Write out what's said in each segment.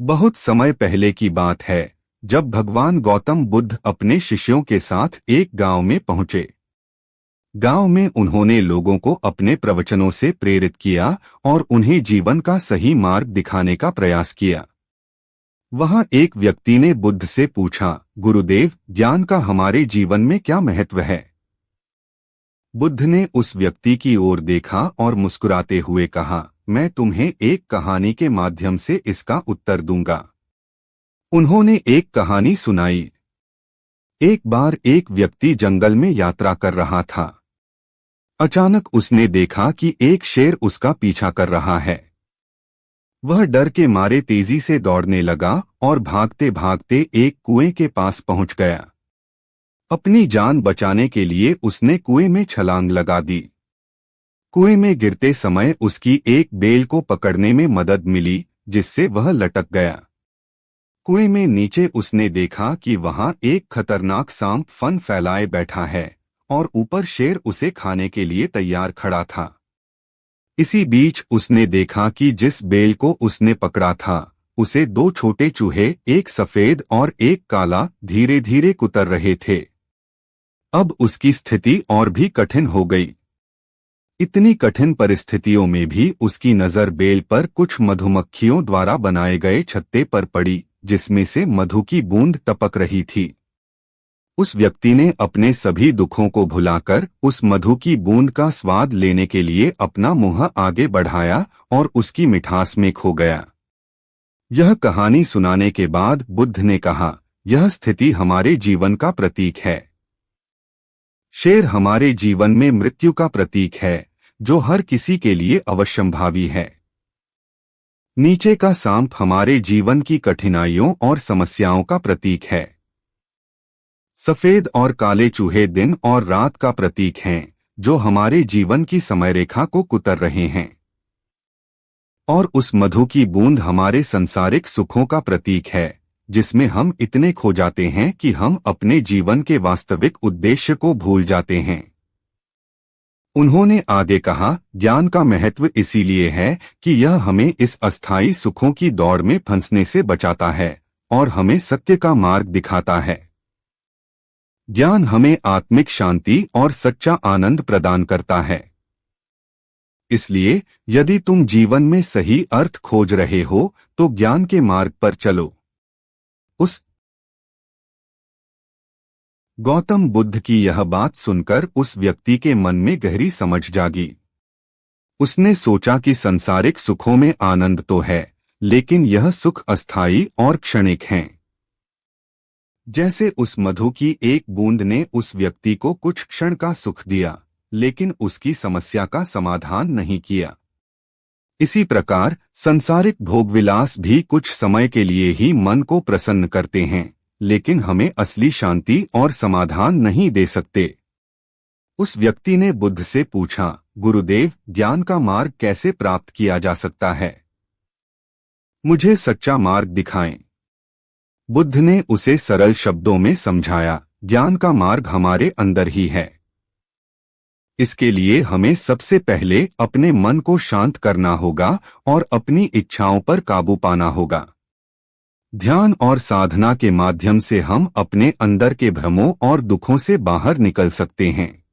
बहुत समय पहले की बात है, जब भगवान गौतम बुद्ध अपने शिष्यों के साथ एक गांव में पहुंचे। गांव में उन्होंने लोगों को अपने प्रवचनों से प्रेरित किया और उन्हें जीवन का सही मार्ग दिखाने का प्रयास किया। वहां एक व्यक्ति ने बुद्ध से पूछा, गुरुदेव, ज्ञान का हमारे जीवन में क्या महत्व है? बुद्ध ने उस व्यक्ति की ओर देखा और मुस्कुराते हुए कहा, मैं तुम्हें एक कहानी के माध्यम से इसका उत्तर दूंगा। उन्होंने एक कहानी सुनाई। एक बार एक व्यक्ति जंगल में यात्रा कर रहा था। अचानक उसने देखा कि एक शेर उसका पीछा कर रहा है। वह डर के मारे तेजी से दौड़ने लगा और भागते भागते एक कुएं के पास पहुंच गया। अपनी जान बचाने के लिए उसने कुएं में छलांग लगा दी। कुएं में गिरते समय उसकी एक बेल को पकड़ने में मदद मिली, जिससे वह लटक गया। कुएं में नीचे उसने देखा कि वहां एक खतरनाक सांप फन फैलाए बैठा है और ऊपर शेर उसे खाने के लिए तैयार खड़ा था। इसी बीच उसने देखा कि जिस बेल को उसने पकड़ा था, उसे दो छोटे चूहे, एक सफेद और एक काला, धीरे धीरे कुतर रहे थे। अब उसकी स्थिति और भी कठिन हो गई। इतनी कठिन परिस्थितियों में भी उसकी नजर बेल पर कुछ मधुमक्खियों द्वारा बनाए गए छत्ते पर पड़ी, जिसमें से मधु की बूंद टपक रही थी। उस व्यक्ति ने अपने सभी दुखों को भुलाकर उस मधु की बूंद का स्वाद लेने के लिए अपना मुंह आगे बढ़ाया और उसकी मिठास में खो गया। यह कहानी सुनाने के बाद बुद्ध ने कहा, यह स्थिति हमारे जीवन का प्रतीक है। शेर हमारे जीवन में मृत्यु का प्रतीक है, जो हर किसी के लिए अवश्यंभावी है। नीचे का सांप हमारे जीवन की कठिनाइयों और समस्याओं का प्रतीक है। सफेद और काले चूहे दिन और रात का प्रतीक हैं, जो हमारे जीवन की समयरेखा को कुतर रहे हैं। और उस मधु की बूंद हमारे सांसारिक सुखों का प्रतीक है, जिसमें हम इतने खो जाते हैं कि हम अपने जीवन के वास्तविक उद्देश्य को भूल जाते हैं। उन्होंने आगे कहा, ज्ञान का महत्व इसीलिए है कि यह हमें इस अस्थायी सुखों की दौड़ में फंसने से बचाता है और हमें सत्य का मार्ग दिखाता है। ज्ञान हमें आत्मिक शांति और सच्चा आनंद प्रदान करता है। इसलिए यदि तुम जीवन में सही अर्थ खोज रहे हो, तो ज्ञान के मार्ग पर चलो। उस गौतम बुद्ध की यह बात सुनकर उस व्यक्ति के मन में गहरी समझ जागी। उसने सोचा कि सांसारिक सुखों में आनंद तो है, लेकिन यह सुख अस्थायी और क्षणिक हैं। जैसे उस मधु की एक बूंद ने उस व्यक्ति को कुछ क्षण का सुख दिया, लेकिन उसकी समस्या का समाधान नहीं किया। इसी प्रकार सांसारिक भोगविलास भी कुछ समय के लिए ही मन को प्रसन्न करते हैं, लेकिन हमें असली शांति और समाधान नहीं दे सकते। उस व्यक्ति ने बुद्ध से पूछा, गुरुदेव, ज्ञान का मार्ग कैसे प्राप्त किया जा सकता है? मुझे सच्चा मार्ग दिखाएं। बुद्ध ने उसे सरल शब्दों में समझाया, ज्ञान का मार्ग हमारे अंदर ही है। इसके लिए हमें सबसे पहले अपने मन को शांत करना होगा और अपनी इच्छाओं पर काबू पाना होगा। ध्यान और साधना के माध्यम से हम अपने अंदर के भ्रमों और दुखों से बाहर निकल सकते हैं।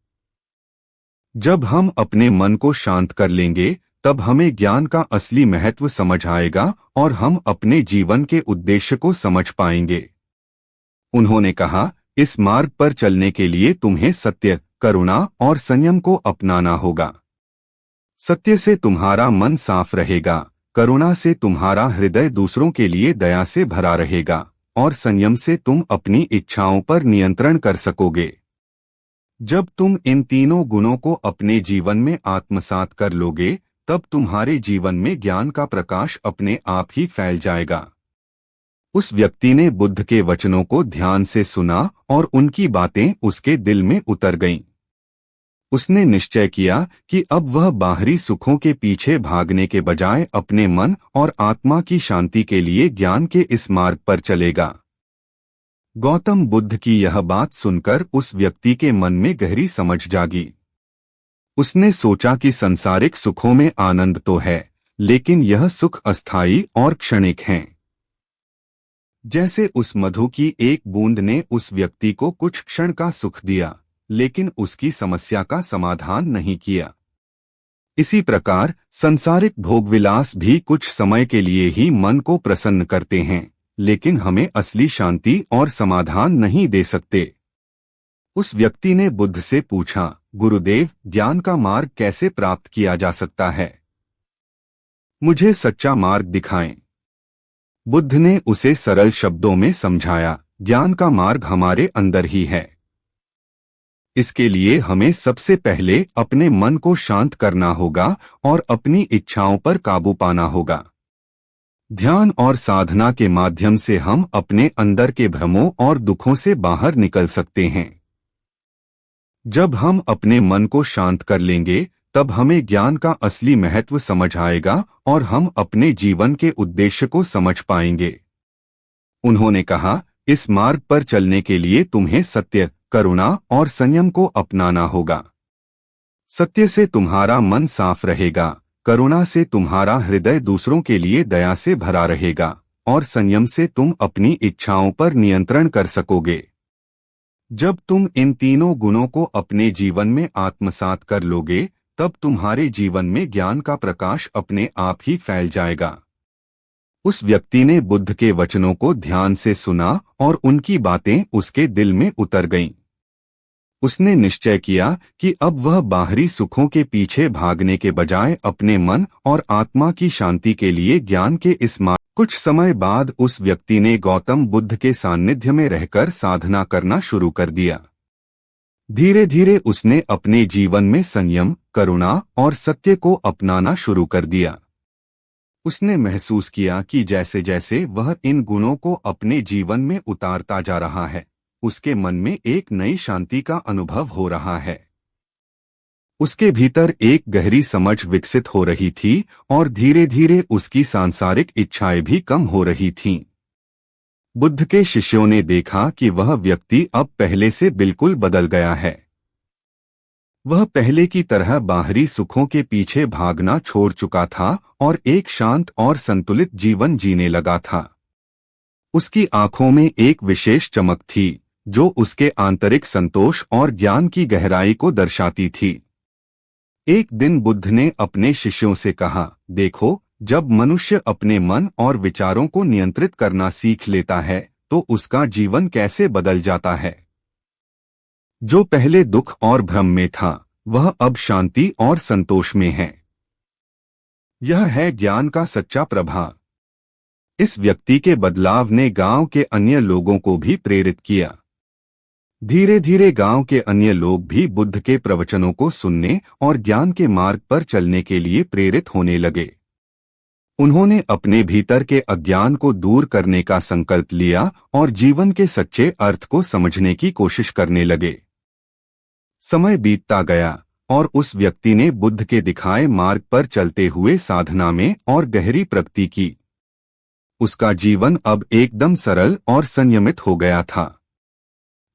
जब हम अपने मन को शांत कर लेंगे, तब हमें ज्ञान का असली महत्व समझ आएगा और हम अपने जीवन के उद्देश्य को समझ पाएंगे। उन्होंने कहा, इस मार्ग पर चलने के लिए तुम्हें सत्य, करुणा और संयम को अपनाना होगा। सत्य से तुम्हारा मन साफ रहेगा, करुणा से तुम्हारा हृदय दूसरों के लिए दया से भरा रहेगा और संयम से तुम अपनी इच्छाओं पर नियंत्रण कर सकोगे। जब तुम इन तीनों गुणों को अपने जीवन में आत्मसात कर लोगे, तब तुम्हारे जीवन में ज्ञान का प्रकाश अपने आप ही फैल जाएगा। उस व्यक्ति ने बुद्ध के वचनों को ध्यान से सुना और उनकी बातें उसके दिल में उतर गईं। उसने निश्चय किया कि अब वह बाहरी सुखों के पीछे भागने के बजाय अपने मन और आत्मा की शांति के लिए ज्ञान के इस मार्ग पर चलेगा। गौतम बुद्ध की यह बात सुनकर उस व्यक्ति के मन में गहरी समझ जागी। उसने सोचा कि सांसारिक सुखों में आनंद तो है, लेकिन यह सुख अस्थायी और क्षणिक हैं। जैसे उस मधु की एक बूंद ने उस व्यक्ति को कुछ क्षण का सुख दिया, लेकिन उसकी समस्या का समाधान नहीं किया। इसी प्रकार संसारिक भोगविलास भी कुछ समय के लिए ही मन को प्रसन्न करते हैं, लेकिन हमें असली शांति और समाधान नहीं दे सकते। उस व्यक्ति ने बुद्ध से पूछा, गुरुदेव, ज्ञान का मार्ग कैसे प्राप्त किया जा सकता है? मुझे सच्चा मार्ग दिखाएं। बुद्ध ने उसे सरल शब्दों में समझाया, ज्ञान का मार्ग हमारे अंदर ही है। इसके लिए हमें सबसे पहले अपने मन को शांत करना होगा और अपनी इच्छाओं पर काबू पाना होगा। ध्यान और साधना के माध्यम से हम अपने अंदर के भ्रमों और दुखों से बाहर निकल सकते हैं। जब हम अपने मन को शांत कर लेंगे, तब हमें ज्ञान का असली महत्व समझ आएगा और हम अपने जीवन के उद्देश्य को समझ पाएंगे। उन्होंने कहा, इस मार्ग पर चलने के लिए तुम्हें सत्य, करुणा और संयम को अपनाना होगा। सत्य से तुम्हारा मन साफ रहेगा, करुणा से तुम्हारा हृदय दूसरों के लिए दया से भरा रहेगा और संयम से तुम अपनी इच्छाओं पर नियंत्रण कर सकोगे। जब तुम इन तीनों गुणों को अपने जीवन में आत्मसात कर लोगे, तब तुम्हारे जीवन में ज्ञान का प्रकाश अपने आप ही फैल जाएगा। उस व्यक्ति ने बुद्ध के वचनों को ध्यान से सुना और उनकी बातें उसके दिल में उतर गईं। उसने निश्चय किया कि अब वह बाहरी सुखों के पीछे भागने के बजाय अपने मन और आत्मा की शांति के लिए ज्ञान के इस मार्ग। कुछ समय बाद उस व्यक्ति ने गौतम बुद्ध के सानिध्य में रहकर साधना करना शुरू कर दिया। धीरे धीरे उसने अपने जीवन में संयम, करुणा और सत्य को अपनाना शुरू कर दिया। उसने महसूस किया कि जैसे जैसे वह इन गुणों को अपने जीवन में उतारता जा रहा है, उसके मन में एक नई शांति का अनुभव हो रहा है। उसके भीतर एक गहरी समझ विकसित हो रही थी और धीरे धीरे उसकी सांसारिक इच्छाएं भी कम हो रही थीं। बुद्ध के शिष्यों ने देखा कि वह व्यक्ति अब पहले से बिल्कुल बदल गया है। वह पहले की तरह बाहरी सुखों के पीछे भागना छोड़ चुका था और एक शांत और संतुलित जीवन जीने लगा था। उसकी आंखों में एक विशेष चमक थी, जो उसके आंतरिक संतोष और ज्ञान की गहराई को दर्शाती थी। एक दिन बुद्ध ने अपने शिष्यों से कहा, देखो, जब मनुष्य अपने मन और विचारों को नियंत्रित करना सीख लेता है, तो उसका जीवन कैसे बदल जाता है। जो पहले दुख और भ्रम में था, वह अब शांति और संतोष में है। यह है ज्ञान का सच्चा प्रभाव। इस व्यक्ति के बदलाव ने गांव के अन्य लोगों को भी प्रेरित किया। धीरे धीरे गांव के अन्य लोग भी बुद्ध के प्रवचनों को सुनने और ज्ञान के मार्ग पर चलने के लिए प्रेरित होने लगे। उन्होंने अपने भीतर के अज्ञान को दूर करने का संकल्प लिया और जीवन के सच्चे अर्थ को समझने की कोशिश करने लगे। समय बीतता गया और उस व्यक्ति ने बुद्ध के दिखाए मार्ग पर चलते हुए साधना में और गहरी प्रगति की। उसका जीवन अब एकदम सरल और संयमित हो गया था।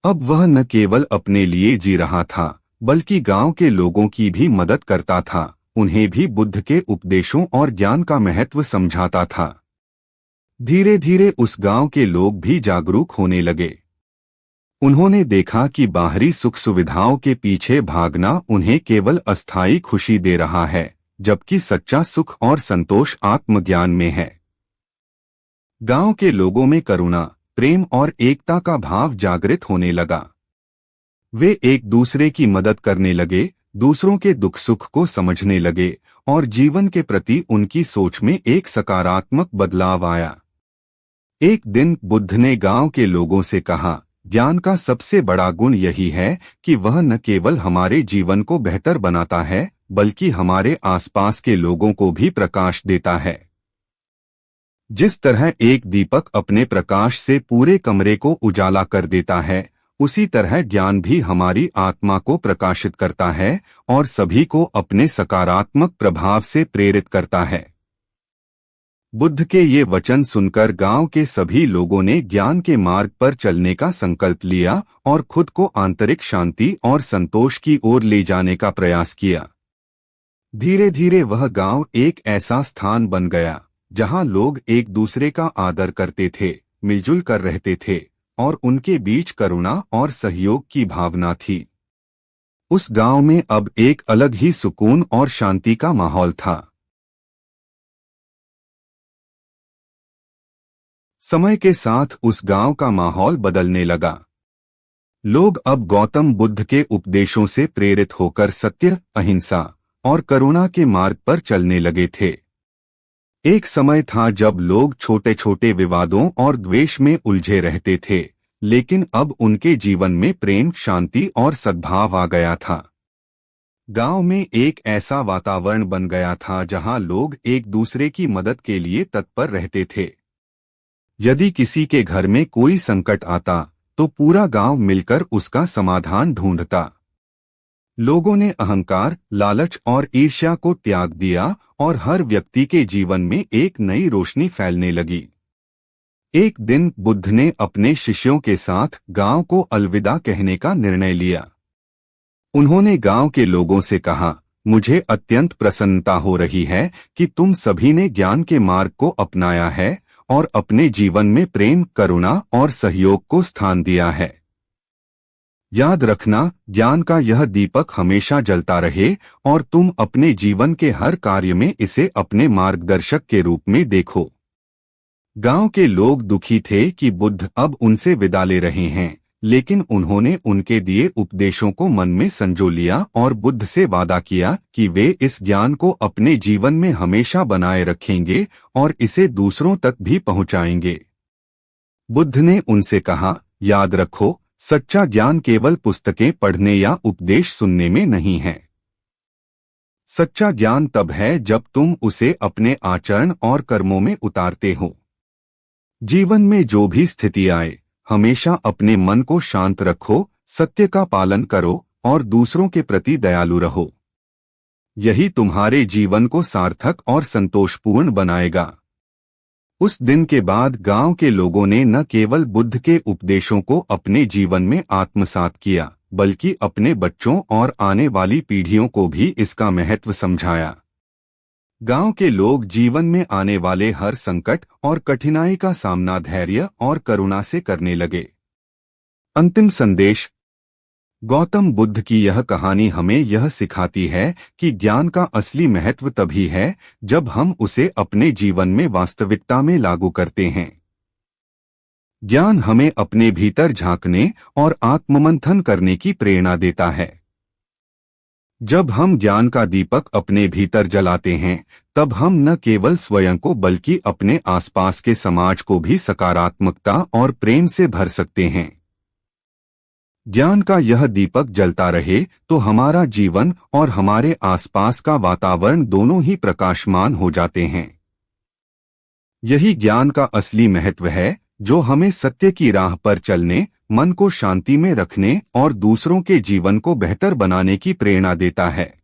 अब वह न केवल अपने लिए जी रहा था, बल्कि गांव के लोगों की भी मदद करता था, उन्हें भी बुद्ध के उपदेशों और ज्ञान का महत्व समझाता था। धीरे धीरे उस गांव के लोग भी जागरूक होने लगे। उन्होंने देखा कि बाहरी सुख सुविधाओं के पीछे भागना उन्हें केवल अस्थायी खुशी दे रहा है, जबकि सच्चा सुख और संतोष आत्मज्ञान में है। गांव के लोगों में करुणा, प्रेम और एकता का भाव जागृत होने लगा। वे एक दूसरे की मदद करने लगे, दूसरों के दुख सुख को समझने लगे और जीवन के प्रति उनकी सोच में एक सकारात्मक बदलाव आया। एक दिन बुद्ध ने गांव के लोगों से कहा, ज्ञान का सबसे बड़ा गुण यही है कि वह न केवल हमारे जीवन को बेहतर बनाता है, बल्कि हमारे आसपास के लोगों को भी प्रकाश देता है। जिस तरह एक दीपक अपने प्रकाश से पूरे कमरे को उजाला कर देता है, उसी तरह ज्ञान भी हमारी आत्मा को प्रकाशित करता है और सभी को अपने सकारात्मक प्रभाव से प्रेरित करता है। बुद्ध के ये वचन सुनकर गांव के सभी लोगों ने ज्ञान के मार्ग पर चलने का संकल्प लिया और खुद को आंतरिक शांति और संतोष की ओर ले जाने का प्रयास किया। धीरे धीरे वह गांव एक ऐसा स्थान बन गया जहां लोग एक दूसरे का आदर करते थे, मिलजुल कर रहते थे और उनके बीच करुणा और सहयोग की भावना थी। उस गांव में अब एक अलग ही सुकून और शांति का माहौल था। समय के साथ उस गांव का माहौल बदलने लगा। लोग अब गौतम बुद्ध के उपदेशों से प्रेरित होकर सत्य, अहिंसा और करुणा के मार्ग पर चलने लगे थे। एक समय था जब लोग छोटे छोटे विवादों और द्वेष में उलझे रहते थे, लेकिन अब उनके जीवन में प्रेम, शांति और सद्भाव आ गया था। गांव में एक ऐसा वातावरण बन गया था जहां लोग एक दूसरे की मदद के लिए तत्पर रहते थे। यदि किसी के घर में कोई संकट आता तो पूरा गांव मिलकर उसका समाधान ढूंढता। लोगों ने अहंकार, लालच और ईर्ष्या को त्याग दिया और हर व्यक्ति के जीवन में एक नई रोशनी फैलने लगी। एक दिन बुद्ध ने अपने शिष्यों के साथ गांव को अलविदा कहने का निर्णय लिया। उन्होंने गांव के लोगों से कहा, मुझे अत्यंत प्रसन्नता हो रही है कि तुम सभी ने ज्ञान के मार्ग को अपनाया है और अपने जीवन में प्रेम, करुणा और सहयोग को स्थान दिया है। याद रखना, ज्ञान का यह दीपक हमेशा जलता रहे और तुम अपने जीवन के हर कार्य में इसे अपने मार्गदर्शक के रूप में देखो। गांव के लोग दुखी थे कि बुद्ध अब उनसे विदा ले रहे हैं, लेकिन उन्होंने उनके दिए उपदेशों को मन में संजो लिया और बुद्ध से वादा किया कि वे इस ज्ञान को अपने जीवन में हमेशा बनाए रखेंगे और इसे दूसरों तक भी पहुंचाएंगे। बुद्ध ने उनसे कहा, याद रखो, सच्चा ज्ञान केवल पुस्तकें पढ़ने या उपदेश सुनने में नहीं है। सच्चा ज्ञान तब है जब तुम उसे अपने आचरण और कर्मों में उतारते हो। जीवन में जो भी स्थिति आए, हमेशा अपने मन को शांत रखो, सत्य का पालन करो और दूसरों के प्रति दयालु रहो। यही तुम्हारे जीवन को सार्थक और संतोषपूर्ण बनाएगा। उस दिन के बाद गांव के लोगों ने न केवल बुद्ध के उपदेशों को अपने जीवन में आत्मसात किया, बल्कि अपने बच्चों और आने वाली पीढ़ियों को भी इसका महत्व समझाया। गांव के लोग जीवन में आने वाले हर संकट और कठिनाई का सामना धैर्य और करुणा से करने लगे। अंतिम संदेश। गौतम बुद्ध की यह कहानी हमें यह सिखाती है कि ज्ञान का असली महत्व तभी है जब हम उसे अपने जीवन में वास्तविकता में लागू करते हैं। ज्ञान हमें अपने भीतर झांकने और आत्ममंथन करने की प्रेरणा देता है। जब हम ज्ञान का दीपक अपने भीतर जलाते हैं, तब हम न केवल स्वयं को बल्कि अपने आसपास के समाज को भी सकारात्मकता और प्रेम से भर सकते हैं। ज्ञान का यह दीपक जलता रहे तो हमारा जीवन और हमारे आसपास का वातावरण दोनों ही प्रकाशमान हो जाते हैं। यही ज्ञान का असली महत्व है, जो हमें सत्य की राह पर चलने, मन को शांति में रखने और दूसरों के जीवन को बेहतर बनाने की प्रेरणा देता है।